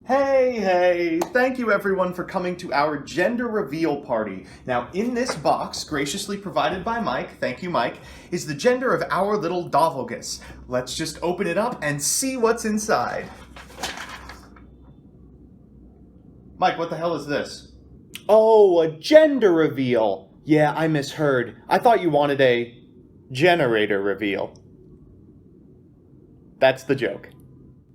Hey, thank you everyone for coming to our gender reveal party. Now, in this box, graciously provided by Mike, thank you Mike, is the gender of our little Doppelgus. Let's just open it up and see what's inside. Mike, what the hell is this? Oh, a gender reveal. Yeah, I misheard. I thought you wanted a generator reveal. That's the joke.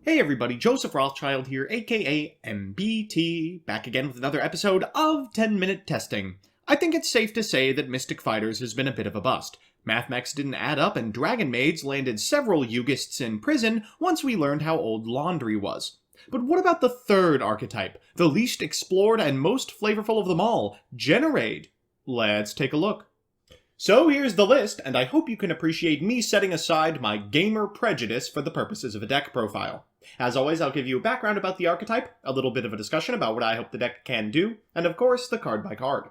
Hey everybody, Joseph Rothschild here, aka MBT, back again with another episode of 10-Minute Testing. I think it's safe to say that Mystic Fighters has been a bit of a bust. Mathmex didn't add up and Dragon Maids landed several Yugists in prison once we learned how old laundry was. But what about the third archetype, the least explored and most flavorful of them all, Generaider? Let's take a look. So here's the list, and I hope you can appreciate me setting aside my gamer prejudice for the purposes of a deck profile. As always, I'll give you a background about the archetype, a little bit of a discussion about what I hope the deck can do, and of course, the card by card.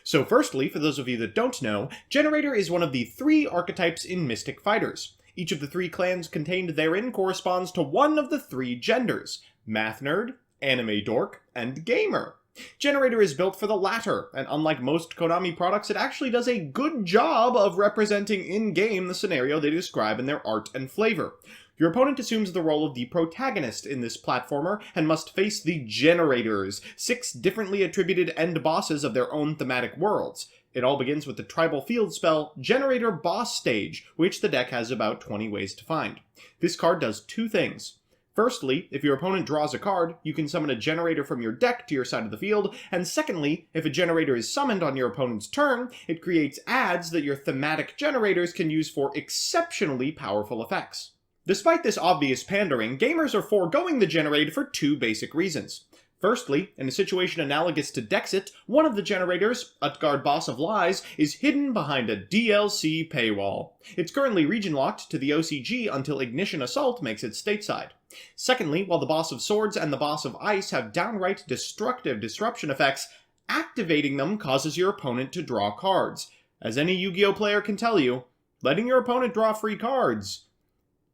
So firstly, for those of you that don't know, Generaider is one of the 3 archetypes in Mystic Fighters. Each of the 3 clans contained therein corresponds to one of the 3 genders: Math Nerd, Anime Dork, and Gamer. Generaider is built for the latter, and unlike most Konami products, it actually does a good job of representing in-game the scenario they describe in their art and flavor. Your opponent assumes the role of the protagonist in this platformer, and must face the Generaiders, 6 differently attributed end bosses of their own thematic worlds. It all begins with the tribal field spell, Generaider Boss Stage, which the deck has about 20 ways to find. This card does 2 things. Firstly, if your opponent draws a card, you can summon a Generaider from your deck to your side of the field, and secondly, if a Generaider is summoned on your opponent's turn, it creates adds that your thematic Generators can use for exceptionally powerful effects. Despite this obvious pandering, gamers are foregoing the Generaider for 2 basic reasons. Firstly, in a situation analogous to Dexit, one of the Generaiders, Utgard Boss of Lies, is hidden behind a DLC paywall. It's currently region-locked to the OCG until Ignition Assault makes it stateside. Secondly, while the Boss of Swords and the Boss of Ice have downright destructive disruption effects, activating them causes your opponent to draw cards. As any Yu-Gi-Oh player can tell you, letting your opponent draw free cards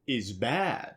is bad.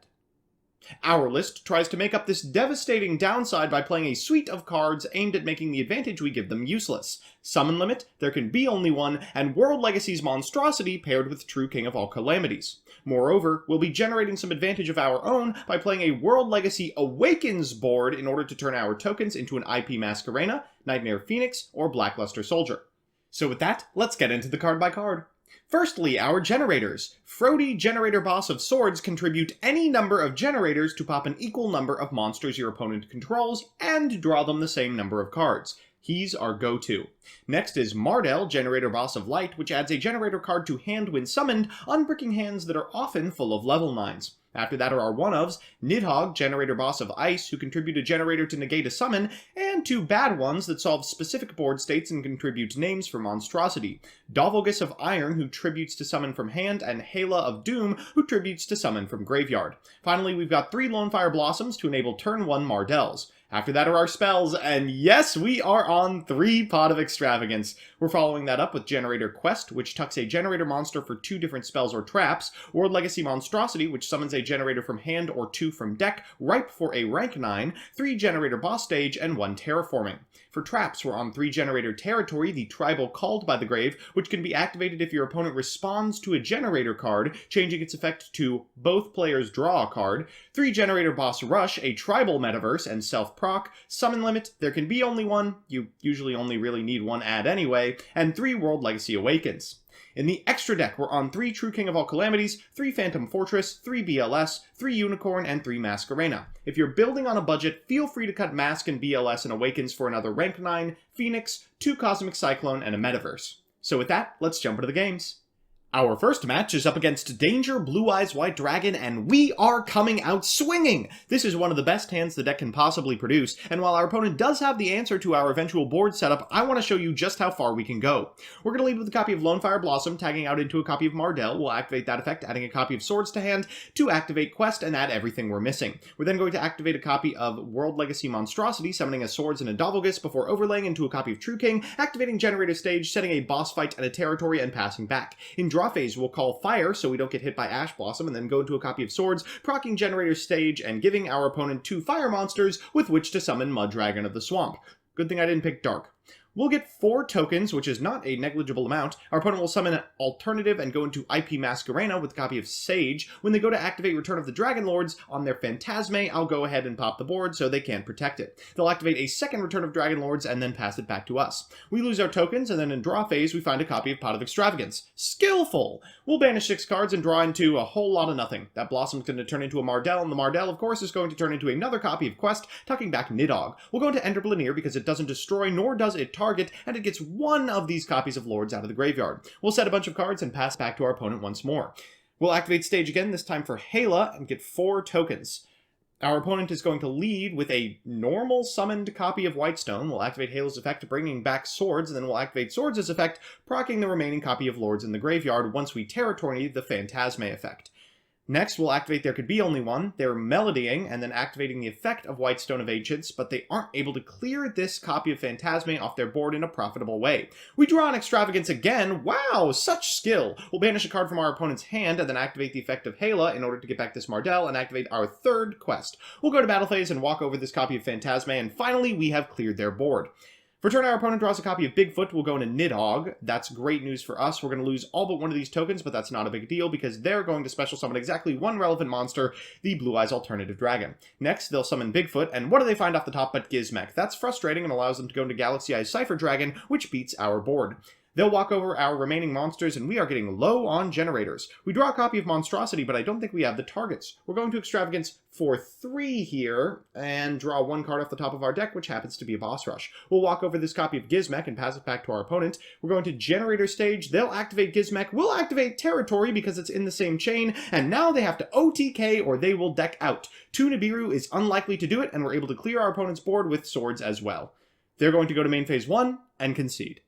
Our list tries to make up this devastating downside by playing a suite of cards aimed at making the advantage we give them useless. Summon Limit, There Can Be Only One, and World Legacy's Monstrosity paired with True King of All Calamities. Moreover, we'll be generating some advantage of our own by playing a World Legacy Awakens board in order to turn our tokens into an IP Masquerena, Nightmare Phoenix, or Blackluster Soldier. So with that, let's get into the card by card. Firstly, our Generaiders. Frody Generaider Boss of Swords contribute any number of Generators to pop an equal number of monsters your opponent controls, and draw them the same number of cards. He's our go-to. Next is Mardel, Generaider Boss of Light, which adds a Generator card to hand when summoned, unbricking hands that are often full of level 9s. After that are our one-ofs, Nidhogg, Generaider Boss of Ice, who contribute a Generator to negate a summon, and 2 bad ones that solve specific board states and contribute names for Monstrosity. Doppelgus of Iron, who tributes to summon from hand, and Hala of Doom, who tributes to summon from graveyard. Finally, we've got 3 Lonefire Blossoms to enable turn 1 Mardels. After that are our spells, and yes, we are on 3 Pot of Extravagance. We're following that up with Generaider Quest, which tucks a Generator monster for 2 different spells or traps, World Legacy Monstrosity, which summons a Generator from hand or 2 from deck, ripe for a rank 9, 3 Generator Boss Stage, and 1 Terraforming. For traps, we're on 3 Generator Territory, the Tribal Called by the Grave, which can be activated if your opponent responds to a Generator card, changing its effect to both players draw a card, 3 Generator Boss Rush, a Tribal Metaverse, and self-proc, Summon Limit, There Can Be Only One, you usually only really need 1 add anyway, and 3 World Legacy Awakens. In the extra deck, we're on 3 True King of All Calamities, 3 Phantom Fortress, 3 BLS, 3 Unicorn, and 3 Masquerena. If you're building on a budget, feel free to cut Mask and BLS and Awakens for another rank 9, Phoenix, 2 Cosmic Cyclone, and a Metaverse. So with that, let's jump into the games. Our first match is up against Danger, Blue Eyes White Dragon, and we are coming out swinging! This is one of the best hands the deck can possibly produce, and while our opponent does have the answer to our eventual board setup, I want to show you just how far we can go. We're going to lead with a copy of Lonefire Blossom, tagging out into a copy of Mardel. We'll activate that effect, adding a copy of Swords to hand to activate Quest and add everything we're missing. We're then going to activate a copy of World Legacy Monstrosity, summoning a Swords and a Doppelgus before overlaying into a copy of True King, activating Generator Stage, setting a boss fight and a territory, and passing back. In draw draw phase, we'll call Fire so we don't get hit by Ash Blossom, and then go into a copy of Swords, proccing Generaider stage and giving our opponent 2 fire monsters with which to summon Mudragon of the Swamp. Good thing I didn't pick Dark. We'll get 4 tokens, which is not a negligible amount. Our opponent will summon an alternative and go into IP Masquerena with a copy of Sage. When they go to activate Return of the Dragon Lords on their Phantasme, I'll go ahead and pop the board so they can't protect it. They'll activate a second Return of Dragon Lords and then pass it back to us. We lose our tokens, and then in draw phase, we find a copy of Pot of Extravagance. Skillful! We'll banish 6 cards and draw into a whole lot of nothing. That Blossom's going to turn into a Mardell, and the Mardell, of course, is going to turn into another copy of Quest, tucking back Nidhogg. We'll go into Enderblaneer because it doesn't destroy nor does it target, and it gets one of these copies of Lords out of the graveyard. We'll set a bunch of cards and pass back to our opponent once more. We'll activate stage again, this time for Hala, and get 4 tokens. Our opponent is going to lead with a normal summoned copy of Whitestone. We'll activate Hala's effect, bringing back Swords, and then we'll activate Swords' effect, proccing the remaining copy of Lords in the graveyard once we territory the Phantasme effect. Next, we'll activate There Could Be Only One. They're melodying and then activating the effect of Whitestone of Ancients, but they aren't able to clear this copy of Phantasme off their board in a profitable way. We draw an Extravagance again. Wow, such skill! We'll banish a card from our opponent's hand and then activate the effect of Hala in order to get back this Mardell and activate our 3rd quest. We'll go to battle phase and walk over this copy of Phantasme, and finally we have cleared their board. For turn, our opponent draws a copy of Bigfoot. We'll go into Nidhogg. That's great news for us. We're going to lose all but one of these tokens, but that's not a big deal because they're going to special summon exactly one relevant monster, the Blue Eyes Alternative Dragon. Next, they'll summon Bigfoot, and what do they find off the top but Gizmek? That's frustrating and allows them to go into Galaxy Eyes Cypher Dragon, which beats our board. They'll walk over our remaining monsters, and we are getting low on generators. We draw a copy of Monstrosity, but I don't think we have the targets. We're going to Extravagance for 3 here, and draw 1 card off the top of our deck, which happens to be a Boss Rush. We'll walk over this copy of Gizmek and pass it back to our opponent. We're going to Generator stage. They'll activate Gizmek. We'll activate Territory because it's in the same chain, and now they have to OTK or they will deck out. 2 Nibiru is unlikely to do it, and we're able to clear our opponent's board with Swords as well. They're going to go to main phase 1 and concede.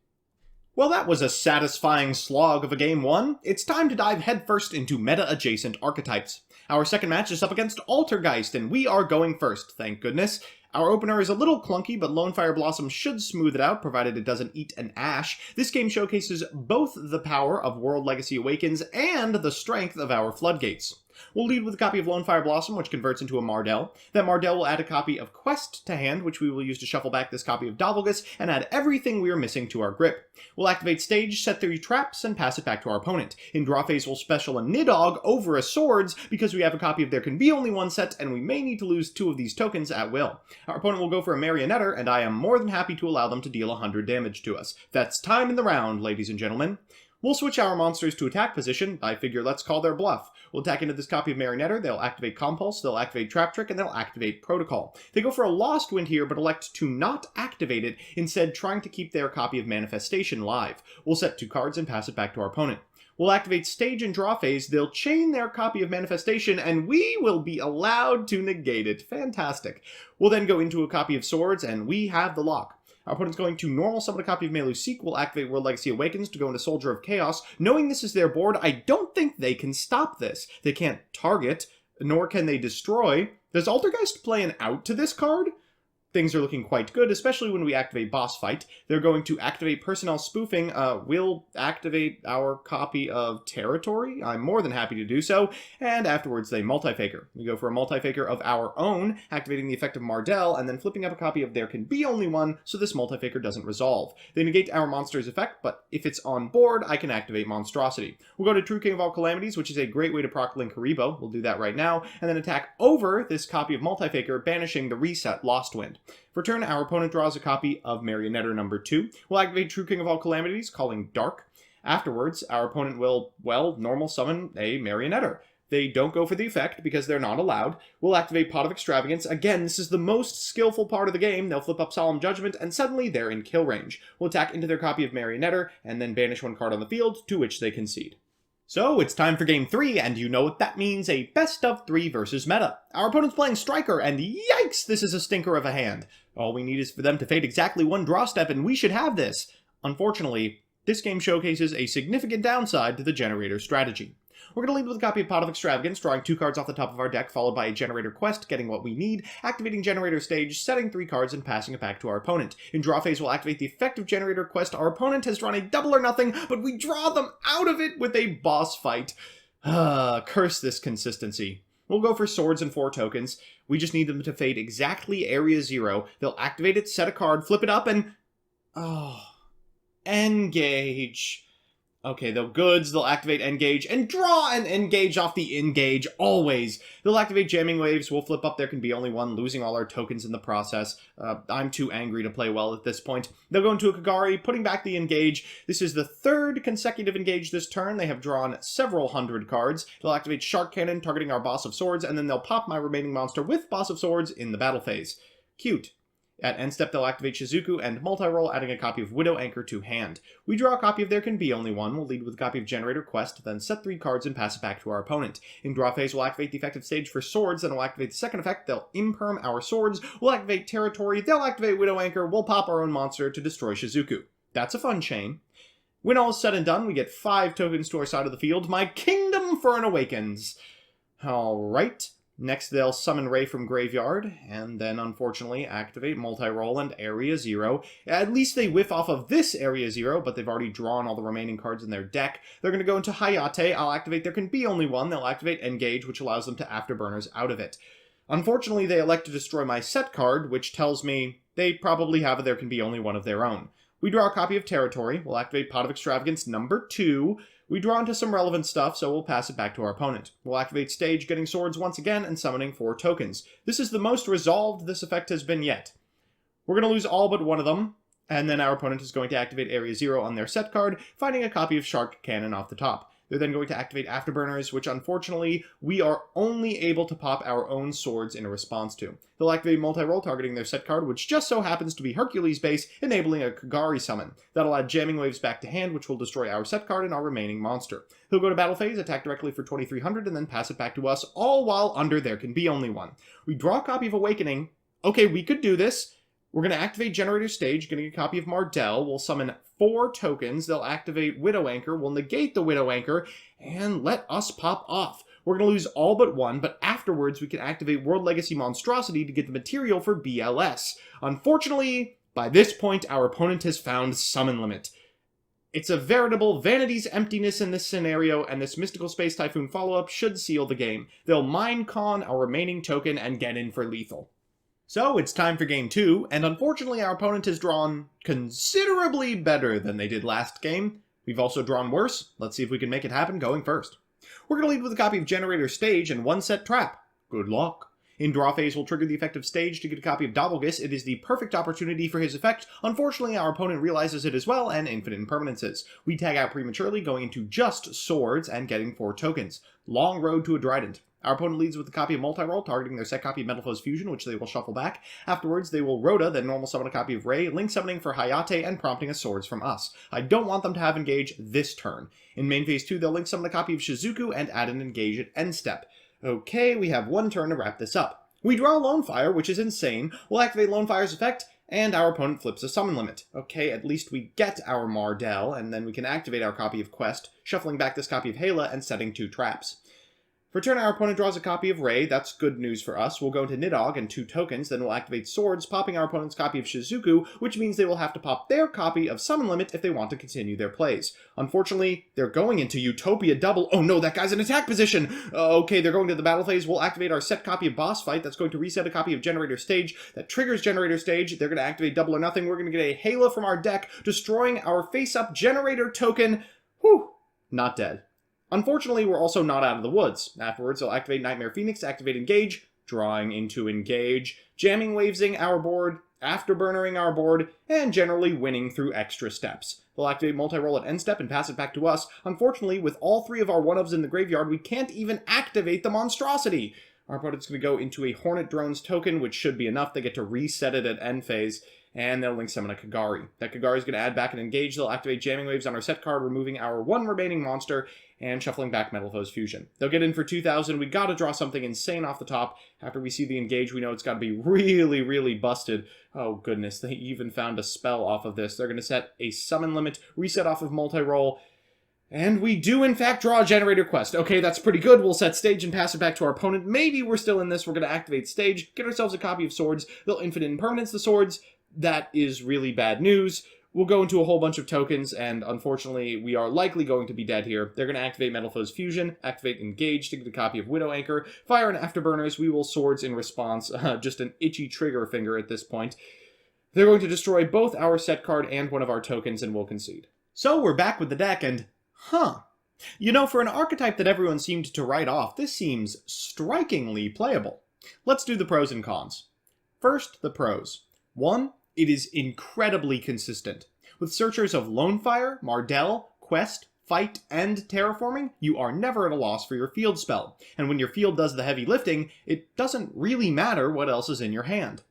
Well, that was a satisfying slog of a game 1. It's time to dive headfirst into meta-adjacent archetypes. Our second match is up against Altergeist, and we are going first, thank goodness. Our opener is a little clunky, but Lone Fire Blossom should smooth it out, provided it doesn't eat an Ash. This game showcases both the power of World Legacy Awakens and the strength of our Floodgates. We'll lead with a copy of Lone Fire Blossom, which converts into a Mardell. That Mardell will add a copy of Quest to hand, which we will use to shuffle back this copy of Dovelgus, and add everything we are missing to our grip. We'll activate Stage, set 3 traps, and pass it back to our opponent. In draw phase, we'll special a Nidhogg over a Swords, because we have a copy of There Can Be Only One set, and we may need to lose 2 of these tokens at will. Our opponent will go for a Marionetter, and I am more than happy to allow them to deal 100 damage to us. That's time in the round, ladies and gentlemen. We'll switch our monsters to attack position. I figure let's call their bluff. We'll attack into this copy of Marionetter. They'll activate Compulse, they'll activate Trap Trick, and they'll activate Protocol. They go for a Lost Wind here, but elect to not activate it, instead trying to keep their copy of Manifestation live. We'll set 2 cards and pass it back to our opponent. We'll activate Stage and draw phase. They'll chain their copy of Manifestation, and we will be allowed to negate it. Fantastic. We'll then go into a copy of Swords, and we have the lock. Our opponent's going to normal summon a copy of Meluseek. We'll activate World Legacy Awakens to go into Soldier of Chaos. Knowing this is their board, I don't think they can stop this. They can't target, nor can they destroy. Does Altergeist play an out to this card? Things are looking quite good, especially when we activate Boss Fight. They're going to activate Personnel Spoofing. We'll activate our copy of Territory. I'm more than happy to do so. And afterwards, they Multifaker. We go for a Multifaker of our own, activating the effect of Mardell, and then flipping up a copy of There Can Be Only One, so this Multifaker doesn't resolve. They negate our monster's effect, but if it's on board, I can activate Monstrosity. We'll go to True King of All Calamities, which is a great way to proc Link Haribo. We'll do that right now, and then attack over this copy of Multifaker, banishing the reset Lost Wind. For turn, our opponent draws a copy of Marionetter number 2. We'll activate True King of All Calamities, calling Dark. Afterwards, our opponent will, well, normal summon a Marionetter. They don't go for the effect because they're not allowed. We'll activate Pot of Extravagance. Again, this is the most skillful part of the game. They'll flip up Solemn Judgment, and suddenly they're in kill range. We'll attack into their copy of Marionetter, and then banish 1 card on the field, to which they concede. So, it's time for Game 3, and you know what that means, a best of 3 versus meta. Our opponent's playing Striker, and yikes, this is a stinker of a hand. All we need is for them to fade exactly 1 draw step, and we should have this. Unfortunately, this game showcases a significant downside to the Generator strategy. We're going to lead with a copy of Pot of Extravagance, drawing 2 cards off the top of our deck, followed by a Generator quest, getting what we need, activating Generator stage, setting 3 cards, and passing it back to our opponent. In draw phase, we'll activate the effective Generator quest. Our opponent has drawn a double or nothing, but we draw them out of it with a boss fight. Curse this consistency. We'll go for swords and 4 tokens. We just need them to fade exactly Area 0. They'll activate it, set a card, flip it up, and... engage. Okay, they'll goods, they'll activate engage, and draw and engage off the engage, always. They'll activate jamming waves, we'll flip up there can be only one, losing all our tokens in the process. I'm too angry to play well at this point. They'll go into a Kagari, putting back the engage. This is the 3rd consecutive engage this turn. They have drawn several hundred cards. They'll activate Shark Cannon, targeting our Boss of Swords, and then they'll pop my remaining monster with Boss of Swords in the battle phase. Cute. At end step, they'll activate Shizuku and multi-roll, adding a copy of Widow Anchor to hand. We draw a copy of There Can Be Only One, we'll lead with a copy of Generator Quest, then set 3 cards and pass it back to our opponent. In draw phase, we'll activate the effective stage for swords, then we'll activate the second effect, they'll imperm our swords, we'll activate Territory, they'll activate Widow Anchor, we'll pop our own monster to destroy Shizuku. That's a fun chain. When all is said and done, we get 5 tokens to our side of the field. My Kingdom Fern awakens. Alright. Next, they'll summon Ray from Graveyard, and then, unfortunately, activate Multi-Roll and Area 0. At least they whiff off of this Area 0, but they've already drawn all the remaining cards in their deck. They're going to go into Hayate. I'll activate There Can Be Only One. They'll activate Engage, which allows them to Afterburners out of it. Unfortunately, they elect to destroy my set card, which tells me they probably have a There Can Be Only One of their own. We draw a copy of Territory. We'll activate Pot of Extravagance number 2. We draw into some relevant stuff, so we'll pass it back to our opponent. We'll activate Stage, getting swords once again, and summoning 4 tokens. This is the most resolved this effect has been yet. We're going to lose all but one of them, and then our opponent is going to activate Area 0 on their set card, finding a copy of Shark Cannon off the top. They're then going to activate Afterburners, which unfortunately, we are only able to pop our own swords in a response to. They'll activate Multi-Roll, targeting their set card, which just so happens to be Hercules base, enabling a Kagari summon. That'll add Jamming Waves back to hand, which will destroy our set card and our remaining monster. He'll go to battle phase, attack directly for 2300, and then pass it back to us, all while under There Can Be Only One. We draw a copy of Awakening. Okay, we could do this. We're going to activate Generator Stage, getting a copy of Mardell. We'll summon 4 tokens. They'll activate Widow Anchor. We'll negate the Widow Anchor, and let us pop off. We're going to lose all but one, but afterwards we can activate World Legacy Monstrosity to get the material for BLS. Unfortunately, by this point, our opponent has found Summon Limit. It's a veritable vanity's emptiness in this scenario, and this Mystical Space Typhoon follow-up should seal the game. They'll Mind Con our remaining token and get in for lethal. So, it's time for game 2, and unfortunately our opponent has drawn considerably better than they did last game. We've also drawn worse. Let's see if we can make it happen going first. We're going to lead with a copy of Generator Stage and 1 set Trap. Good luck. In draw phase, we'll trigger the effect of Stage to get a copy of Doppelgus. It is the perfect opportunity for his effect. Unfortunately, our opponent realizes it as well, and infinite impermanences. We tag out prematurely, going into just swords and getting 4 tokens. Long road to a Trident. Our opponent leads with a copy of Multi-Roll, targeting their set copy of Metal Foes Fusion, which they will shuffle back. Afterwards, they will Rhoda, then normal summon a copy of Ray, link summoning for Hayate, and prompting a Swords from us. I don't want them to have Engage this turn. In main phase 2, they'll link summon a copy of Shizuku and add an Engage at end step. Okay, we have 1 turn to wrap this up. We draw Lone Fire, which is insane. We'll activate Lone Fire's effect, and our opponent flips a Summon Limit. Okay, at least we get our Mardell, and then we can activate our copy of Quest, shuffling back this copy of Hala and setting 2 traps. For turn, our opponent draws a copy of Ray. That's good news for us. We'll go into Nidhogg and 2 tokens, then we'll activate Swords, popping our opponent's copy of Shizuku, which means they will have to pop their copy of Summon Limit if they want to continue their plays. Unfortunately, they're going into Utopia Double. Oh no, that guy's in attack position! Okay, they're going to the battle phase. We'll activate our set copy of Boss Fight. That's going to reset a copy of Generator Stage. That triggers Generator Stage. They're going to activate Double or Nothing. We're going to get a Hala from our deck, destroying our face-up Generator token. Whew, not dead. Unfortunately, we're also not out of the woods. Afterwards, they'll activate Nightmare Phoenix, activate Engage, drawing into Engage, jamming wavesing our board, afterburnering our board, and generally winning through extra steps. They'll activate Multi-Roll at end step and pass it back to us. Unfortunately, with all 3 of our 1-ofs in the graveyard, we can't even activate the Monstrosity. Our opponent's going to go into a Hornet Drones token, which should be enough. They get to reset it at end phase, and they'll link summon a Kagari. That Kagari is going to add back an Engage. They'll activate Jamming Waves on our set card, removing our 1 remaining monster, and shuffling back Metal Foes Fusion. They'll get in for 2,000. We gotta draw something insane off the top. After we see the Engage, we know it's gotta be really, really busted. Oh goodness, they even found a spell off of this. They're gonna set a Summon Limit, reset off of Multi-Roll, And we do, in fact, draw a Generator quest. Okay, that's pretty good. We'll set stage and pass it back to our opponent. Maybe we're still in this. We're going to activate stage, get ourselves a copy of swords. They'll infinite impermanence the swords. That is really bad news. We'll go into a whole bunch of tokens, and unfortunately, we are likely going to be dead here. They're going to activate Metal Foe's Fusion, activate Engage to get a copy of Widow Anchor, fire an Afterburners. We will swords in response. Just an itchy trigger finger at this point. They're going to destroy both our set card and one of our tokens, and we'll concede. So we're back with the deck, and you know, for an archetype that everyone seemed to write off, this seems strikingly playable. Let's do the pros and cons. First, the pros. 1, it is incredibly consistent. With searchers of Lonefire, Mardell, Quest, Fight, and Terraforming, you are never at a loss for your field spell. And when your field does the heavy lifting, it doesn't really matter what else is in your hand.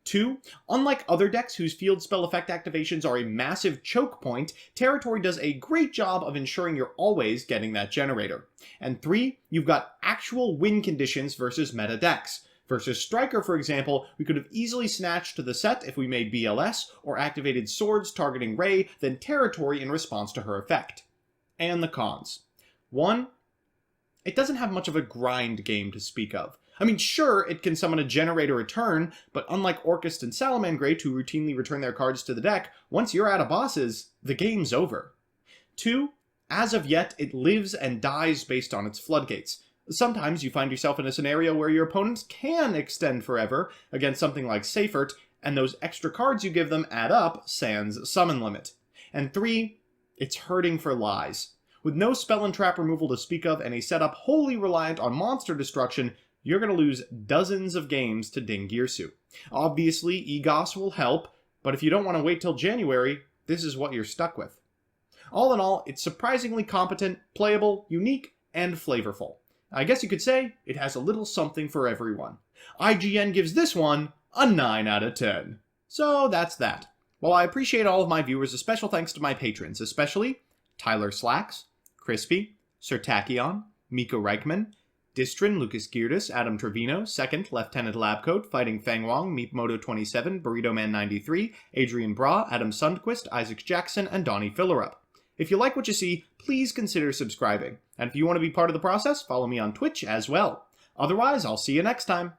2, unlike other decks whose field spell effect activations are a massive choke point, Territory does a great job of ensuring you're always getting that Generator. And 3, you've got actual win conditions versus meta decks. Versus Striker, for example, we could have easily snatched to the set if we made BLS, or activated swords targeting Rey, then Territory in response to her effect. And the cons. 1, it doesn't have much of a grind game to speak of. I mean, sure, it can summon a Generator return, but unlike Orcust and Salamangreat, who routinely return their cards to the deck, once you're out of bosses, the game's over. 2, as of yet, it lives and dies based on its floodgates. Sometimes you find yourself in a scenario where your opponents can extend forever against something like Seifert, and those extra cards you give them add up, sans summon limit. And 3, it's hurting for lies. With no spell and trap removal to speak of and a setup wholly reliant on monster destruction, you're going to lose dozens of games to Ding Girsu. Obviously, Egos will help, but if you don't want to wait till January, this is what you're stuck with. All in all, it's surprisingly competent, playable, unique, and flavorful. I guess you could say it has a little something for everyone. IGN gives this one a 9 out of 10. So that's that. While I appreciate all of my viewers, a special thanks to my patrons, especially Tyler Slacks, Crispy, Sertachion, Miko Reichman, Distrin, Lucas Geerdes, Adam Trevino, Second, Lieutenant Labcoat, Fighting Fang Wong, Meepmoto27, Burrito Man 93, Adrian Bra, Adam Sundquist, Isaac Jackson, and Donnie Fillerup. If you like what you see, please consider subscribing. And if you want to be part of the process, follow me on Twitch as well. Otherwise, I'll see you next time.